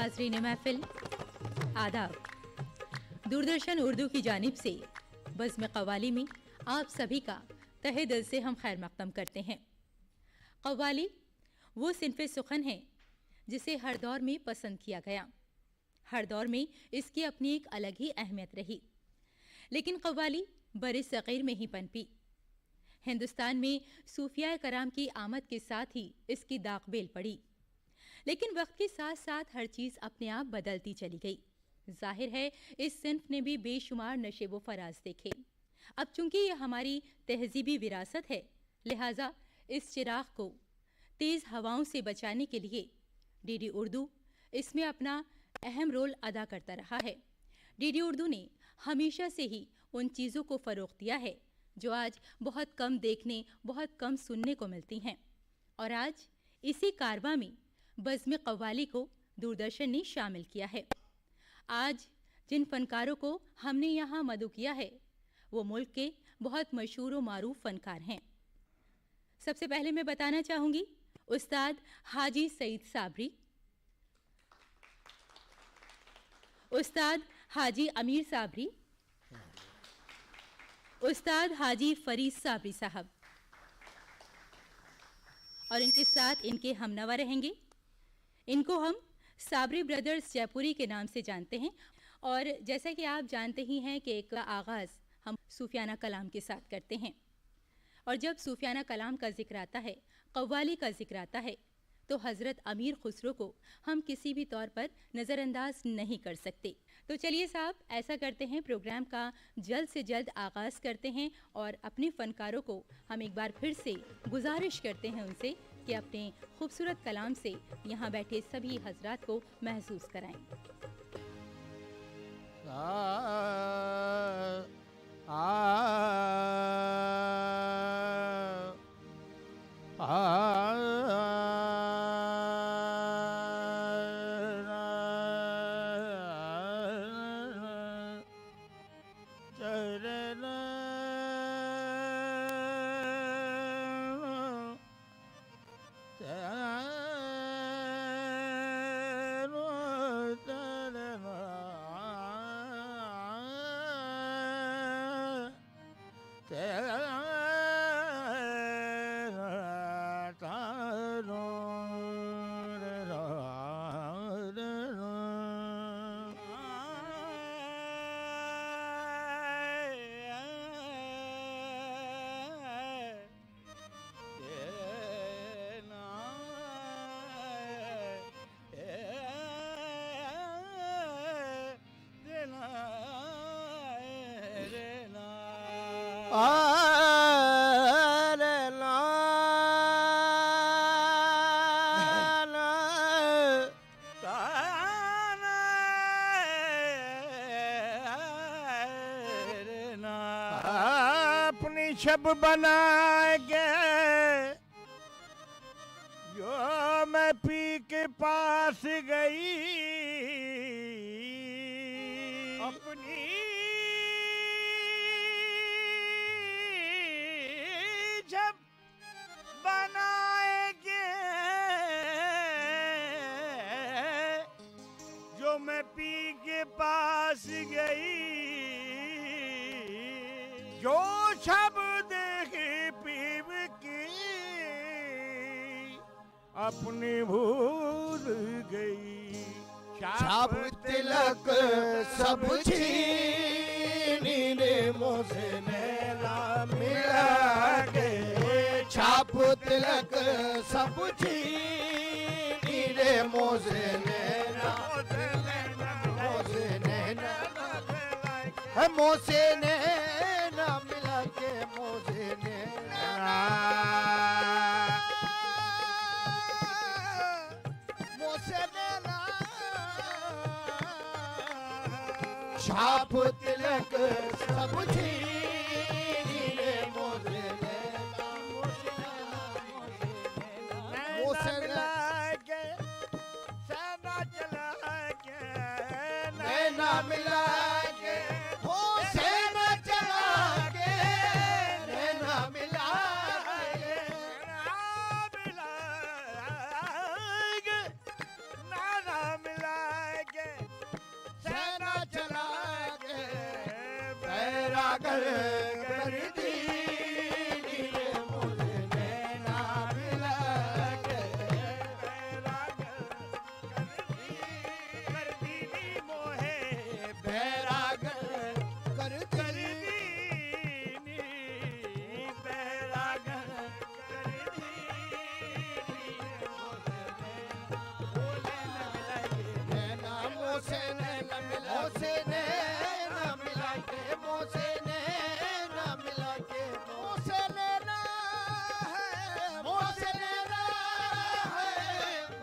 हाज़रीन महफ़िल, आदाब। दूरदर्शन उर्दू की जानिब से बज़्म क़व्वाली में आप सभी का तहे दिल से हम खैर मक़दम करते हैं। क़व्वाली वो सिन्फ़े सुख़न है जिसे हर दौर में पसंद किया गया। हर दौर में इसकी अपनी एक अलग ही अहमियत रही, लेकिन क़व्वाली बरे सग़ीर में ही पनपी। हिंदुस्तान में सूफिया कराम की आमद के साथ ही इसकी दाग़-बेल पड़ी, लेकिन वक्त के साथ साथ हर चीज़ अपने आप बदलती चली गई। जाहिर है इस सिन्फ ने भी बेशुमार नशे व फराज देखे। अब चूंकि ये हमारी तहजीबी विरासत है, लिहाजा इस चिराग को तेज़ हवाओं से बचाने के लिए डीडी उर्दू इसमें अपना अहम रोल अदा करता रहा है। डीडी उर्दू ने हमेशा से ही उन चीज़ों को फ़रोग़ दिया है जो आज बहुत कम देखने, बहुत कम सुनने को मिलती हैं, और आज इसी कारवां में बज़्म क़व्वाली को दूरदर्शन ने शामिल किया है। आज जिन फ़नकारों को हमने यहाँ मदऊ किया है वो मुल्क के बहुत मशहूर व मारूफ फ़नकार हैं। सबसे पहले मैं बताना चाहूँगी उस्ताद हाजी सईद साबरी, उस्ताद हाजी अमीर साबरी, उस्ताद हाजी फरीद साबरी साहब, और इनके साथ इनके हमनवा रहेंगे। इनको हम साबरी ब्रदर्स जयपुरी के नाम से जानते हैं, और जैसा कि आप जानते ही हैं कि एक आगाज़ हम सूफियाना कलाम के साथ करते हैं, और जब सूफियाना कलाम का जिक्र आता है, क़व्वाली का जिक्र आता है, तो हज़रत अमीर खुसरो को हम किसी भी तौर पर नज़रअंदाज नहीं कर सकते। तो चलिए साहब, ऐसा करते हैं, प्रोग्राम का जल्द से जल्द आगाज़ करते हैं और अपने फ़नकारों को हम एक बार फिर से गुजारिश करते हैं उनसे कि अपने खूबसूरत कलाम से यहाँ बैठे सभी हजरात को महसूस कराएं। अपनी छब बनाएंगे जो मैं पी के पास गई, अपनी छब बनाएंगे जो मैं पी के पास गई, जो छब देखी पीव की अपनी भूल गई। छाप तिलक सब छीनी ने मुझे नैना मिला के, छाप तिलक सब छीनी ने मुझे नैना, मुझे नैना, मुझे नैना मिला के, मुझे नैना, मुझे नैना, छाप तिलक सब छीनी ने मुझे नैना, मुझे नैना के सना चला के नैना मिला के, हो सेना चला के नैना मिला के, नाना मिला बैरागर कर दी नीरे मुझे नैना मिला के बैरागर कर दी नी मोहे बैरागर कर दी नी बैरागर कर दी बोले न मिलाए नैना मोसे नैना मिला से नैना मिला के मोसे नैना मिला के मोसे नैना है मोसे नैना है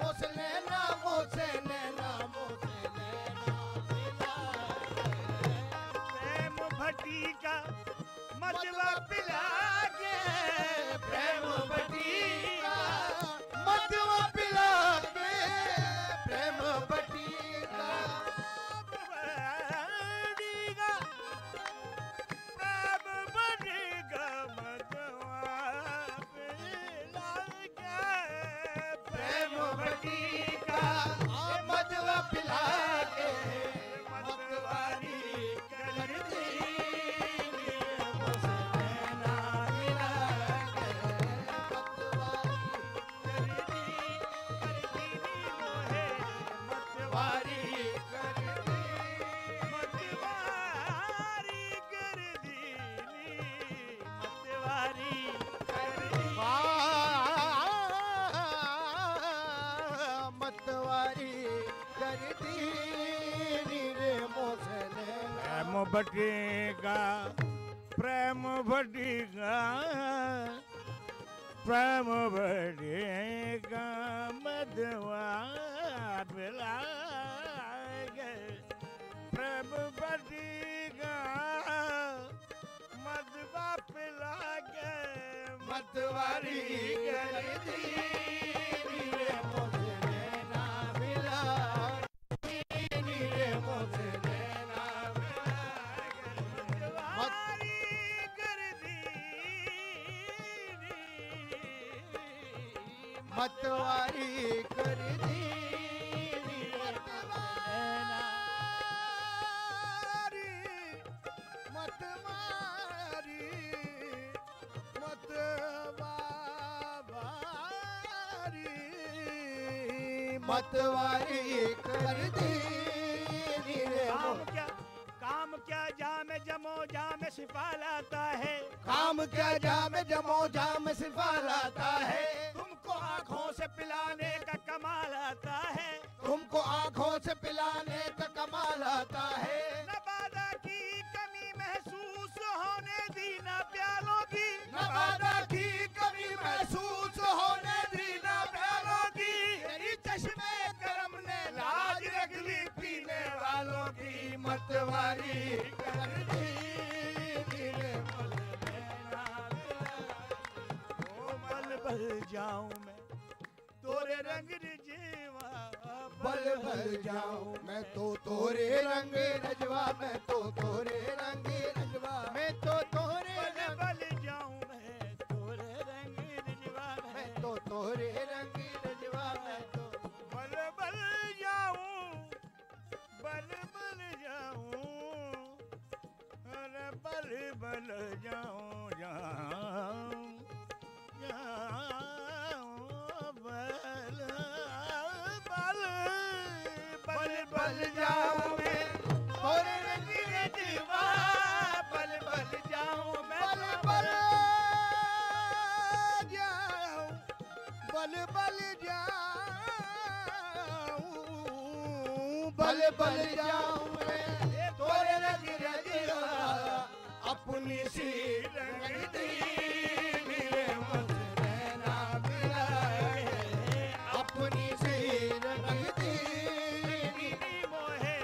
मोसे नैना मोसे नैना मोसे नैना मिला प्रेम भट्टी का मजवा पिला के प्रेम बटीका मधुआ पिला के प्रेम बटीका बढ़ेगा प्रेम बढ़ेगा मजवा पिला के प्रेम बटीका मधुआ पिला के मतवारी कर दी मुझे नैना मिला के मतवारी कर दी मतवारी कर दी मतवारी कर दी मतवारी कर दी नीरे मोसे प्रेम बढ़ेगा प्रेम बढ़ेगा प्रेम बढ़ेगा मधुआ पिला के प्रेम बढ़ेगा मधुआ पिला के मतवारी कर दी नीरे मोसे नैना मिला नीरे मोसे नैना मिला मतवारी कर दी मतवारी कर दी मतवारी मतवारी कर दी नीरे काम क्या जाम जमो जाम सिफा लाता है काम क्या जाम जमो जाम सिफा लाता है तुमको आंखों से पिलाने का कमाल आता है तुमको आंखों से पिलाने का कमाल आता है नवादा की कमी महसूस होने दी ना प्यालों की नवादा की कमी महसूस होने दी ना प्यालों की तेरी चश्मे करम ने लाज रख ली पीने वालों की मतवारी कर दी नीरे मोसे नैना मिला ओ बल बल जाऊं मैं तोरे रंग जीवा बल बल जाऊं मैं तो तोरे रंग रजवा मैं तो तोरे रंग रजवा मैं तो तोरे बल रंग बल जाऊं मैं तोरे रंग जीवा मैं तो तोरे रंग रजवा मैं तो बल बल जाऊं बल बल जाऊं अरे बल बल जाऊं जाऊं जाऊं बल बल बल बल जाऊं मैं तोरे रंग रजवा बल बल जाऊं मैं बल बल जाऊं बल बल जाऊं बल बल जाऊं मैं तोरे रंग रजवा अपनी सी रंग दी मेरे मुझे नैना मिला के अपनी सी रंग दी मोहे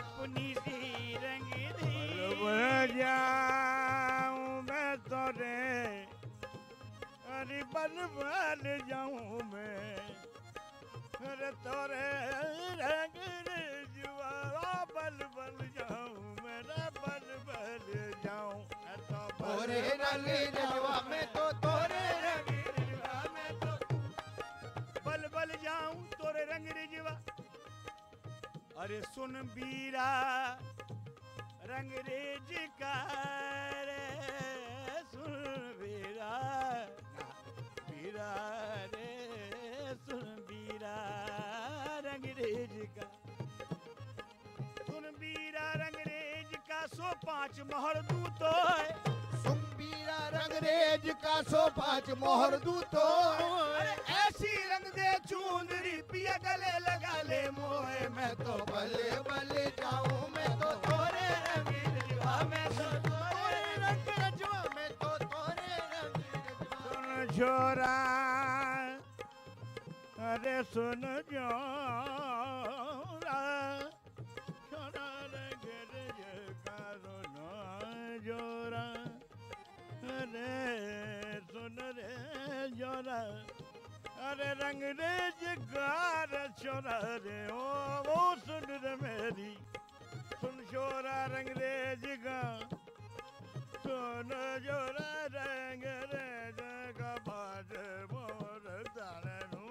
अपनी सी रंग दी जाऊं मैं तोरे अरे बल बल जाऊं मैं अरे तोरे रंग जुआ बल बल जाऊं मेरा बल बल जाऊं तोरे रंग रजवा में तो तोरे रंग रिजवा में तो बल बल जाऊं तोरे रंग रिजवा अरे सुन बीरा रंगरेज का रे सुन बीरा बीरा रे सुन बीरा रंगरेज का सुन बीरा रंगरेज का 105 मोहर दूतो सुम्बीरा रंगरेज का 105 मोहर दूतो अरे ऐसी रंग दे चुंदरी पिया गले लगा ले मोए मैं तो बले बले जाऊं मैं तो तोरे रंगीरजवा मैं तो तोरे रंगीरजवा मैं तो तोरे रंगीरजवा सुन छोरा अरे सुन जोरा छोरा रंगरेज का सुन जोरा अरे सुन रे जोरा अरे रंगरेज गार छोरा रे ओ सुन रे मेरी सुन छोरा रंगरेज गा सुन जोरा रंगरेज का बाज मोर दानू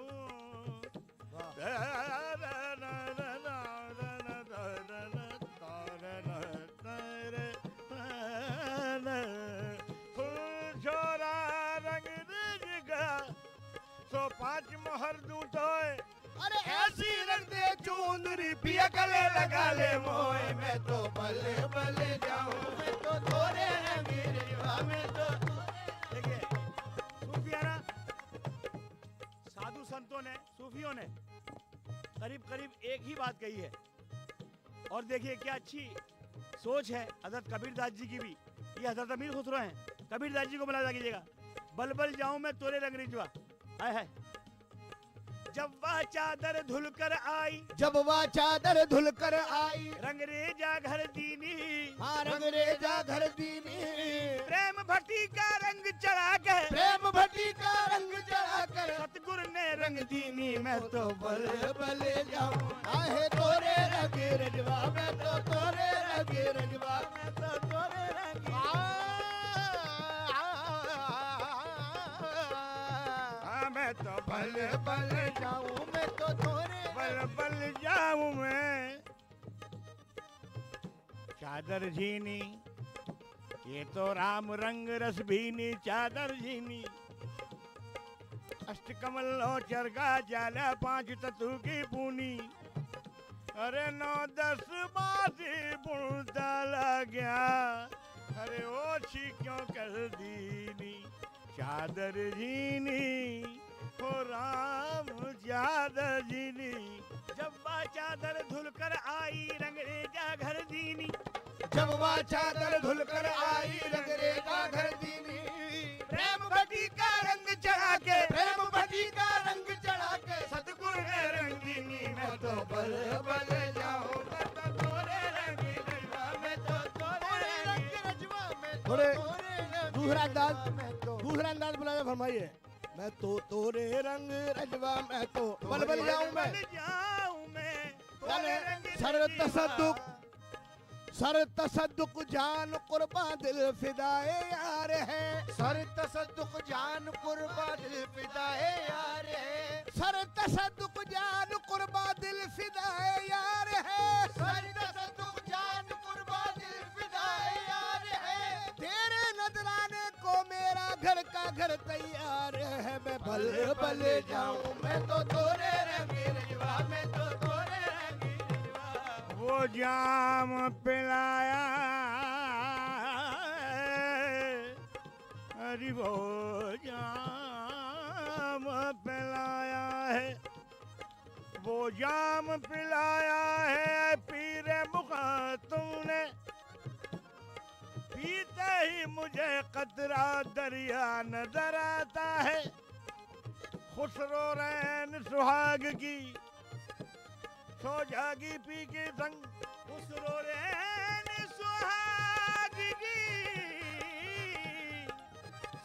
छोरा रंगरेज गा 105 मोहर दूतो अरे ऐसी रंग दे चुंदरी पिया गले लगा ले मोए मैं तो बले बले जाऊं मैं तो तोरे रंगीरजवा मैं तो देखिए सूफियाना साधु संतों ने सूफियों ने करीब करीब एक ही बात कही है और देखिए क्या अच्छी सोच है हजरत कबीरदास जी की भी ये हजरत अमीर खुसरो हैं कबीरदास जी को बुला कीजिएगा बल बल जाऊं मैं तोरे रंगरेजवा हाय हाय जब वह चादर धुलकर आई जब वह चादर धुलकर आई रंगरेजा घर दीनी हाँ रंगरेजा घर दीनी प्रेम भट्टी का रंग चढ़ा कर प्रेम भट्टी का रंग चढ़ाकर सतगुरु ने रंग दीनी मैं तो बले बले जाऊं आहे तोरे रंगीरजवा मैं तो तोरे रंगीरजवा मैं तो तोरे मैं तो बले बले जाऊं मैं तो तोरे बल बल जाऊं मैं चादर झीनी ये तो राम रंग रस भीनी चादर झीनी अष्टकमल चरका जाला 5 तत्व की पूनी अरे 9 10 बासी बुनता लग्या अरे ओछी क्यों कर दीनी चादर झीनी हो राम चादर झीनी जब वह चादर धुलकर आई रंगरेजा घर दीनी जब वह चादर धुलकर आई रंगरेजा घर दीनी प्रेम भट्टी का रंग चढ़ा के प्रेम भट्टी का रंग चढ़ा के सतगुरु ने रंग दीनी मैं तो बले बले जाऊं मैं तो तोरे रंगीरजवा मैं तो तोरे रंगीरजवा मैं तो थोड़े तोरे दूसरा अंदाज मैं तो दूसरा अंदाज बुलाया फरमाइए मैं तो तोरे रंग रजवा मैं तो बल बल जाऊं मैं यानी सर तसद्दुक जान कुर्बा दिल फिदाए यार है सर तसद्दुक जान कुर्बा दिल फिदाए यार है सर तसद्दुक जान कुर्बा दिल फिदाए यार है सर तसद्दुक जान कुर्बा दिल फिदाए यार है तेरे नजराने को मेरा घर का घर तैयार है मैं बल बल जाऊं मैं तो तोरे रंगीरजवा मैं तो तोरे रंगीरजवा वो जाम पिलाया अरे वो जाम पिलाया है वो जाम पिलाया है पीरे मुखा तुमने पीते ही मुझे कतरा दरिया नजर आता है खुसरो रैन सुहाग की सो जागी पी के संग खुसरो रैन सुहाग की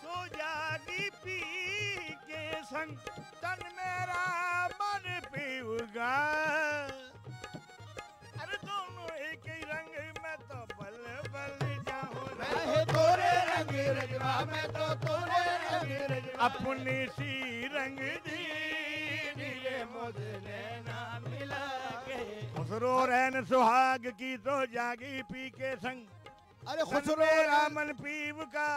सो जागी पी के संग तन मेरा मन पीऊगा अरे दोनों एक ही रंग में तो बल बल जाऊं मैं तोरे रंगीरजवा मैं तो तोरे रंगीरजवा अपनी सी रंग दी नीरे मुझे नैना मिला के। खुसरो रैन सुहाग की तो जागी पी के संग, अरे खुसरो मेरा मन पीव का,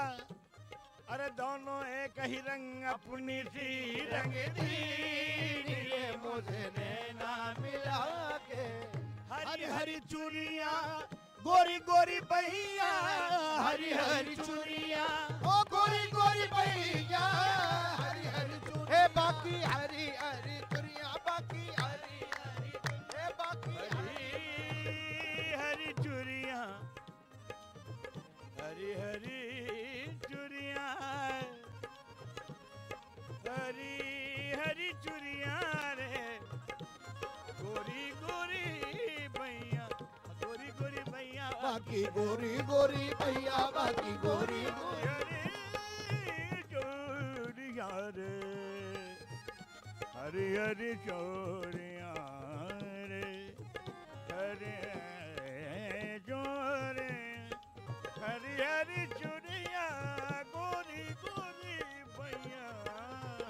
अरे दोनों एक ही रंग अपनी सी रंग दी। नीरे मुझे नैना मिला के। हरी हरी चूड़ियां गोरी गोरी बहिया, हरी हरी चूड़िया ओ गोरी गोरी बहिया, हरी हरी चूड़िया बाकी हरी हरी चूड़िया बाकी हरी हरी ए बाकी हरी चूड़ियां, हरी हरी चूड़ियां, हरी हरी चूड़ियां रे, गोरी गोरी भैया, गोरी गोरी भैया, बाकी गोरी गोरी भैया बाकी गोरी गोरी हरी चूड़ियां रे, हरी हरी चूड़ियां रे, हरी चूड़े, हरी हरी चूड़ियां, गोरी गोरी भैया,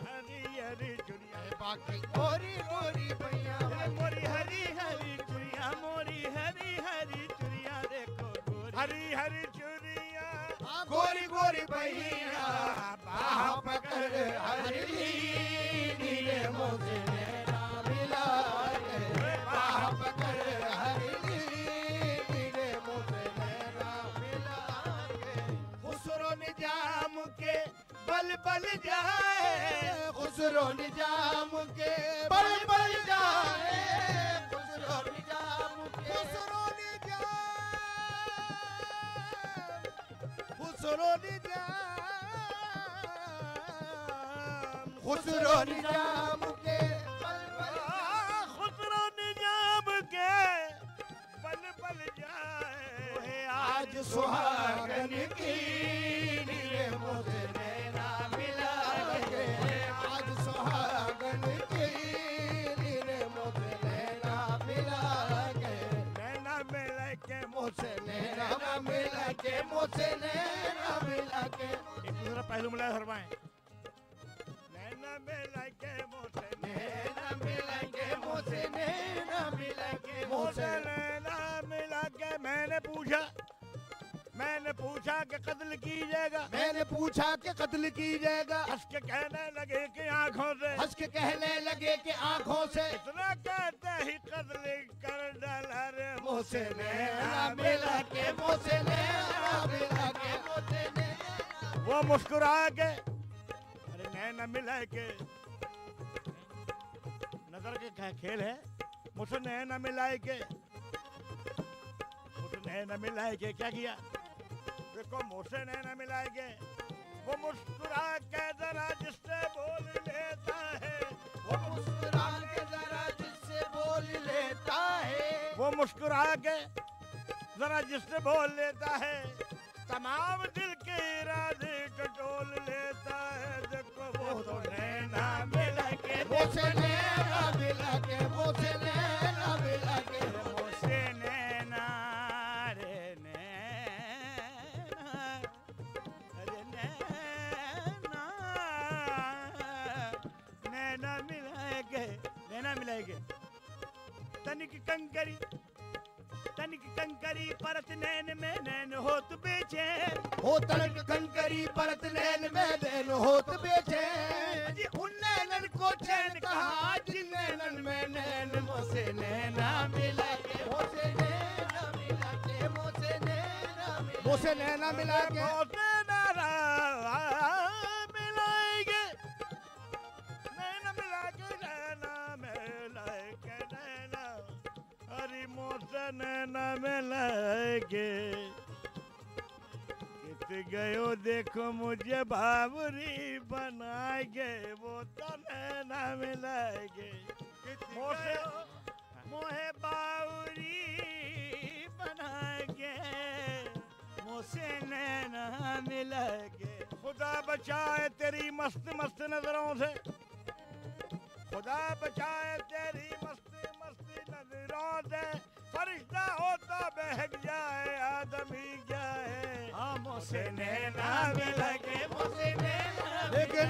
हरी हरी चूड़ियां, बाकी गोरी गोरी भैया मोरी हरी हरी चूड़ियां, मोरी हरी हरी चूड़ियां, देखो गोरी हरी हरी चूड़ियां, गोरी गोरी बहिया बाह पकड़ हरी नीरे मुझे नैना मिला के। बाह पकड़ हरी नीरे मुझे नैना मिला के। खुसरो निजाम के बल बल जाए, खुसरो निजाम के बल बल जाए। खुसरो निजाम के खुसरो निजाम, खुसरो निजाम, खुसरो निजाम के बल बल खुसरो निजाम के बल बल जाए, आज सुहागन की नीरे मुझे नैना मिला के। आज सुहागन की नीरे मुझे नैना मिला के। नैना मिला के मुझसे नैना मिला के। मुझसे नैना मिला के। एक दूसरा पहलू मिला फरमाए, नैना मिला के मुझसे नैना मिला के। मुझसे नैना मिला के। मुझसे नैना मिला के। मैंने पूछा कि कत्ल कीजिएगा, मैंने पूछा कि कत्ल कीजिएगा, हंस के कहने लगे कि आंखों से, हंस के कहने लगे कि आंखों से, इतना कहते ही कत्ल कर डाला रे मुझसे नैना मिला के। मुझसे नैना मिला के। मुझसे नैना वो मुस्कुरा के, अरे नैना मिला के, नजर के खेल है, मुझसे नैना मिलाए के, मुझसे नैना मिलाए के क्या किया, देखो मुझसे नैना मिलाए के, वो मुस्कुरा के जरा जिससे बोल लेता है, वो मुस्कुरा के जरा जिससे बोल लेता है। वो मुस्कुरा के जरा जिससे बोल लेता है, तमाम दिल के इरादे टटोल लेता है, देखो वो तो नैना मिला के, मुझसे नैना मिला के। मुझसे नैना मिला के। मुझसे नैना रे नैना, अरे नैना, नैना मिलाएगे, नैना मिलाएगे, तनिक कंकरी परत नैन में नैन होत बेचैन, हो तनक कंकरी परत नैन में नैन होत बेचैन, जी उन नैनन को चैन कहा जिन नैनन में नैन, मुझसे नैना मिला के। मुझसे नैना मिला के। मुझसे नैना मिला मुझसे नैना मिला के, मुझसे नैना मिलाएगे, नैना मिला के, नैना मिला के, नैना, अरे मुझसे नैना मिलाएगे, कित गयो देखो मुझे बावरी बनाएगे, वो तो नैना मिलाएगे, मुझसे मोहे बावरी बनाएगे, मुझसे नैना मिलाएगे, खुदा बचाए तेरी मस्त मस्त नजरों से, खुदा बचाए तेरी मस्त मस्त नजरों से, फरिश्ता हो तो बहक जाए आदमी जाए, मुझसे नैना मिला के। मुझसे नैना लेकिन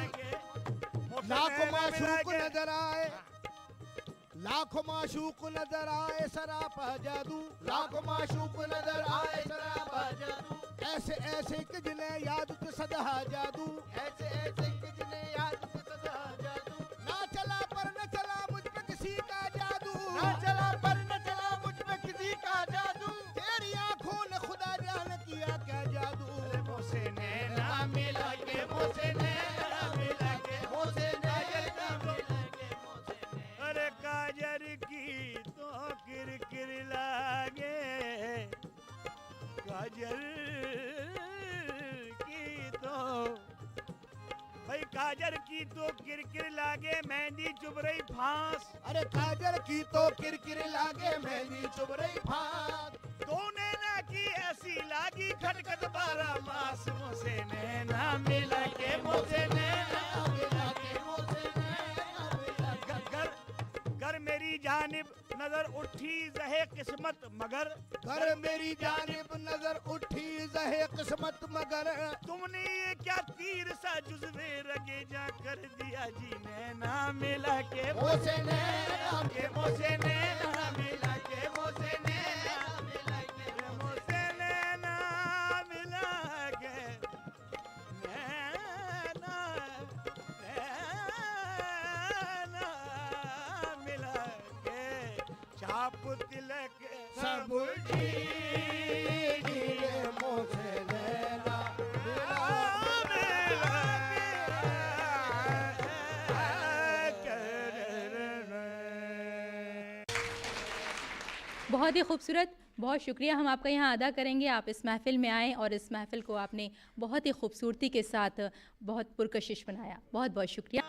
मुझसे ना को नैना मिला माशूक के, नजर आए, लाखों माशूक नजर आए सरापा जादू, लाखों माशूक नजर आए सरापा जादू, ऐसे ऐसे कि जिन्हें याद तो सदा जादू, ऐसे ऐसे कि जिन्हें याद तो सदा जादू, ना चला पर न चला मुझ पे किसी का जादू, ना चला पर न चला मुझ पे किसी का जादू, तेरी आंखों ने खुदा जाने किया क्या जादू, मुझसे नैना मिला के, मुझसे नैना मिला के, मुझसे नैना मिला के, अरे काजर की तो किरकिर लागे, काजर की तो भाई काजर की तो किरकिर लागे, मेहंदी चुभ रही फांस, अरे काजल की तो किरकिर लागे, मेहंदी चुभ रही फांस, तो नैना की ऐसी लागी खटखट 12 मास, मुझसे नैना मिला के, मुझसे नैना मिला के, मुझसे नैना मिला के, घर मेरी जानिब नजर उठी जहे किस्मत मगर, घर मेरी जानिब नजर उठी जहे किस्मत मगर, तुमने ये क्या तीर सा जुज़्वे रगे जा कर दिया जी, नैना मिला के, मुझसे नैना के मुझसे नैना मिला के, मुझसे नैना मिला के, मुझसे नैना मिला के, नैना नैना मिला के, छाप तिलक सब ठीक मुझसे नैना बहुत ही खूबसूरत, बहुत शुक्रिया हम आपका यहाँ अदा करेंगे। आप इस महफ़िल में आए और इस महफ़िल को आपने बहुत ही खूबसूरती के साथ बहुत पुरकशिश बनाया। बहुत बहुत शुक्रिया।